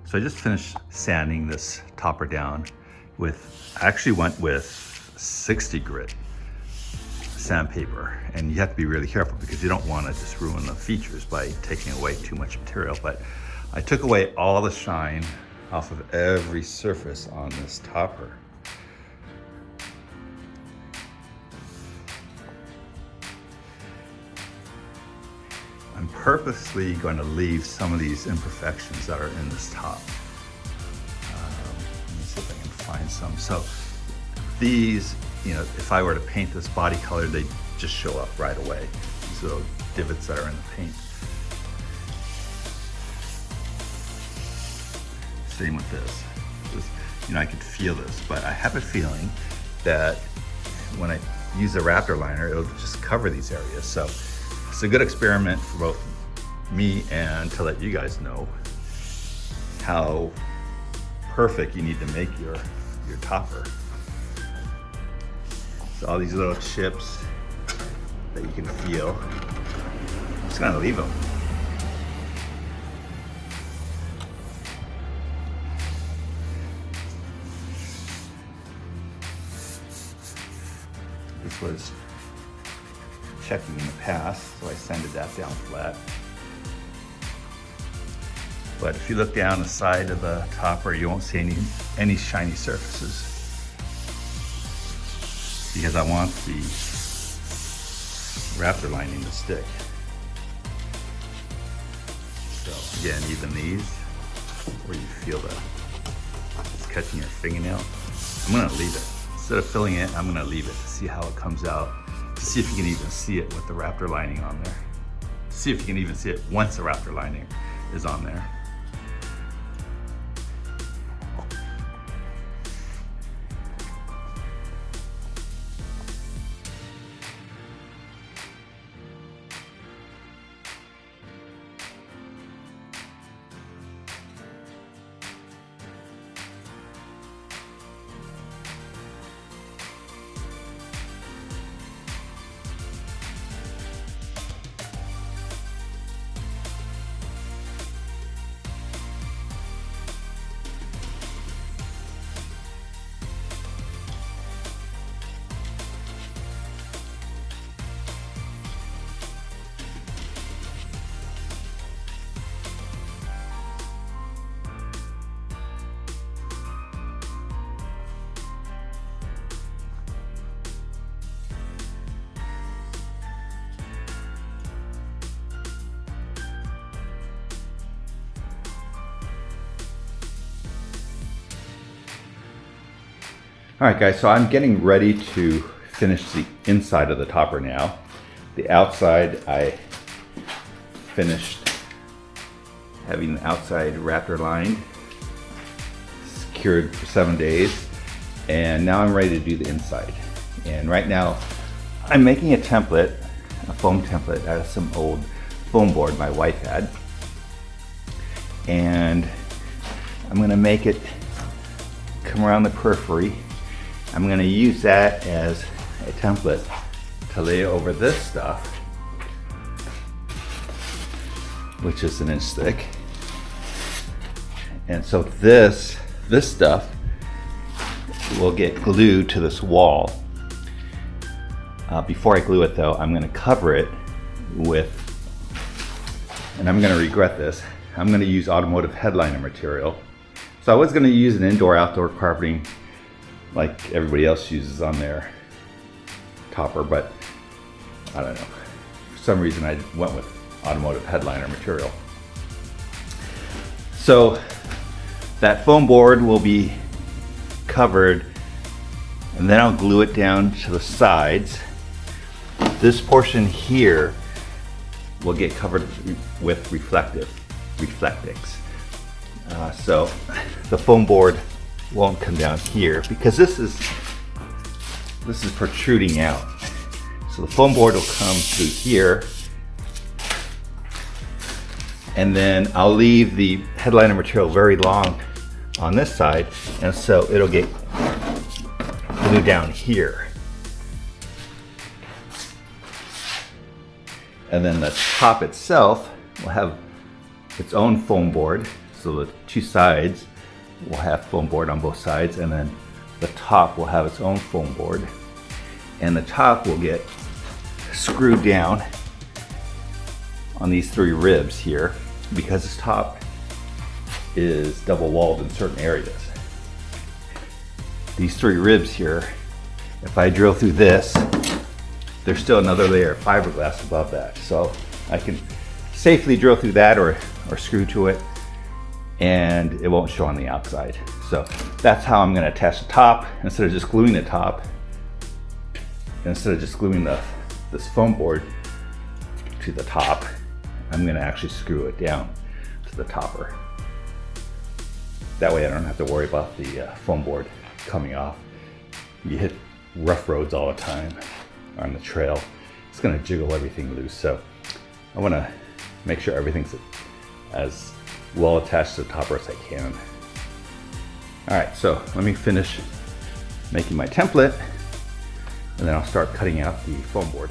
So I just finished sanding this topper down I actually went with 60 grit sandpaper, and you have to be really careful because you don't want to just ruin the features by taking away too much material. But I took away all the shine off of every surface on this topper. I'm purposely going to leave some of these imperfections that are in this top. Let me see if I can find some. So these, if I were to paint this body color, they just show up right away. These little divots that are in the paint. Same with this. I could feel this, but I have a feeling that when I use the Raptor liner, it'll just cover these areas. So it's a good experiment for both me and to let you guys know how perfect you need to make your topper. So all these little chips that you can feel, I'm just gonna leave them. This was checking in the past, so I sanded that down flat. But if you look down the side of the topper, you won't see any shiny surfaces, because I want the Raptor lining to stick. So again, even these, where you feel it's catching your fingernail, I'm gonna leave it. Instead of filling it, I'm gonna leave it to see how it comes out, to see if you can even see it with the Raptor lining on there. See if you can even see it once the Raptor lining is on there. All right, guys, so I'm getting ready to finish the inside of the topper now. The outside, I finished having the outside Raptor lined, secured for 7 days, and now I'm ready to do the inside. And right now, I'm making a template, a foam template out of some old foam board my wife had. And I'm gonna make it come around the periphery. I'm gonna use that as a template to lay over this stuff, which is an inch thick. And so this stuff will get glued to this wall. Before I glue it though, I'm gonna cover it with, and I'm gonna regret this, I'm gonna use automotive headliner material. So I was gonna use an indoor-outdoor carpeting like everybody else uses on their topper, but I don't know. For some reason I went with automotive headliner material. So that foam board will be covered, and then I'll glue it down to the sides. This portion here will get covered with reflectix. So the foam board won't come down here because this is protruding out. So the foam board will come through here, and then I'll leave the headliner material very long on this side, and so it'll get glued down here. And then the top itself will have its own foam board. So the two sides will have foam board on both sides, and then the top will have its own foam board. And the top will get screwed down on these 3 ribs here because this top is double walled in certain areas. These 3 ribs here, if I drill through this, there's still another layer of fiberglass above that. So I can safely drill through that or screw to it, and it won't show on the outside. So that's how I'm gonna attach the top. Instead of just gluing the top, instead of just gluing this foam board to the top, I'm gonna actually screw it down to the topper. That way I don't have to worry about the foam board coming off. You hit rough roads all the time on the trail, it's gonna jiggle everything loose. So I wanna make sure everything's as well attached to the topper as I can. All right, so let me finish making my template, and then I'll start cutting out the foam board.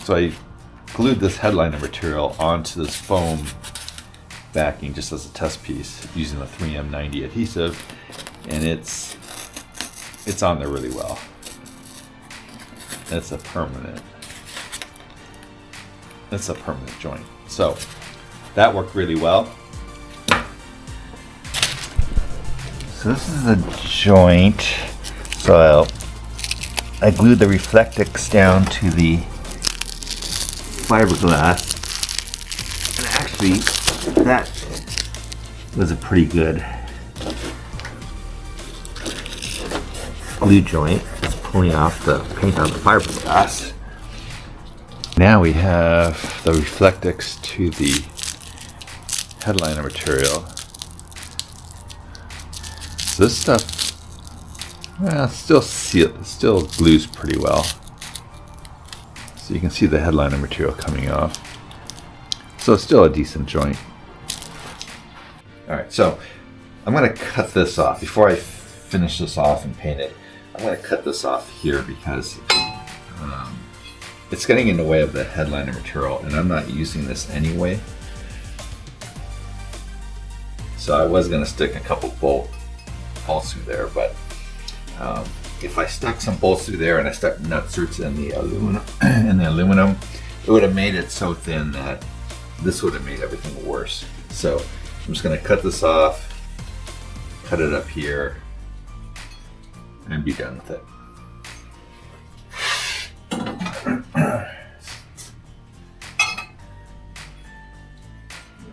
So I glued this headliner material onto this foam backing just as a test piece using the 3M90 adhesive, and it's on there really well. It's a permanent it's a permanent joint. So that worked really well. So this is a joint. So I glued the Reflectix down to the fiberglass. And actually, that was a pretty good glue joint. It's pulling off the paint on the fiberglass. Now we have the Reflectix to the headliner material. So this stuff, well, still glues pretty well. So you can see the headliner material coming off. So it's still a decent joint. All right, so I'm gonna cut this off. Before I finish this off and paint it, I'm gonna cut this off here because it's getting in the way of the headliner material, and I'm not using this anyway. So I was gonna stick a couple bolts through there, but if I stuck some bolts through there and I stuck nutsroots in the aluminum, it would have made it so thin that this would have made everything worse. So I'm just gonna cut this off, cut it up here, and be done with it.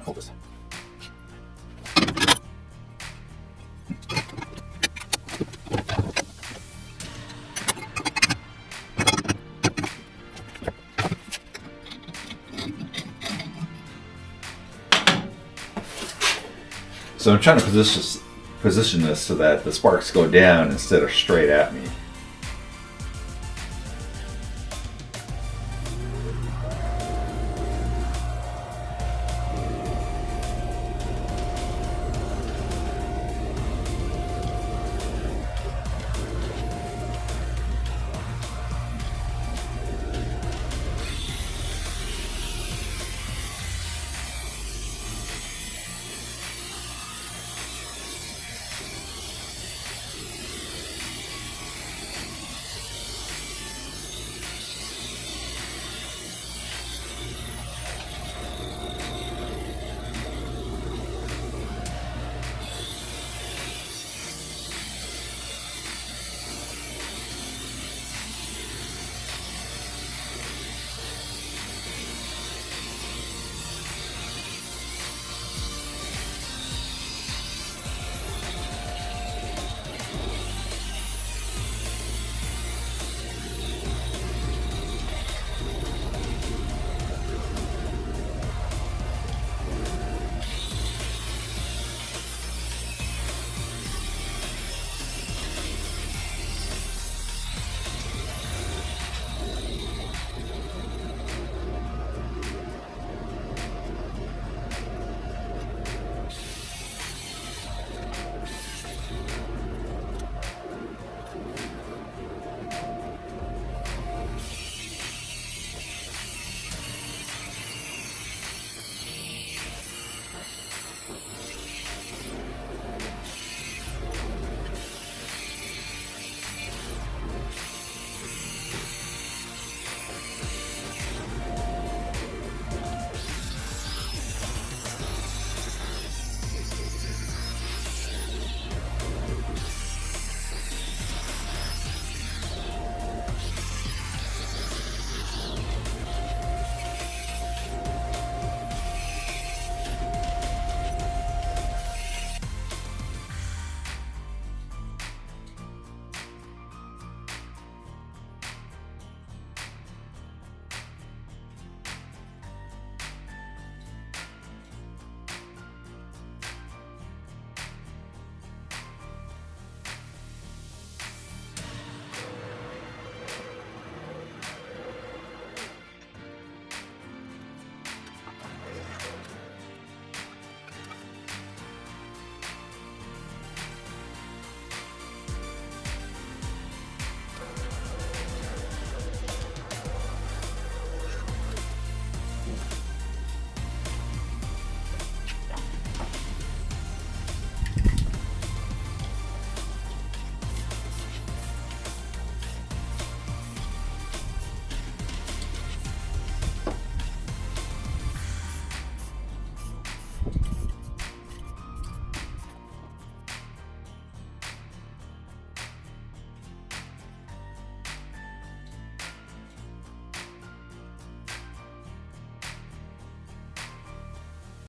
Hold this. So I'm trying to position this so that the sparks go down instead of straight at me.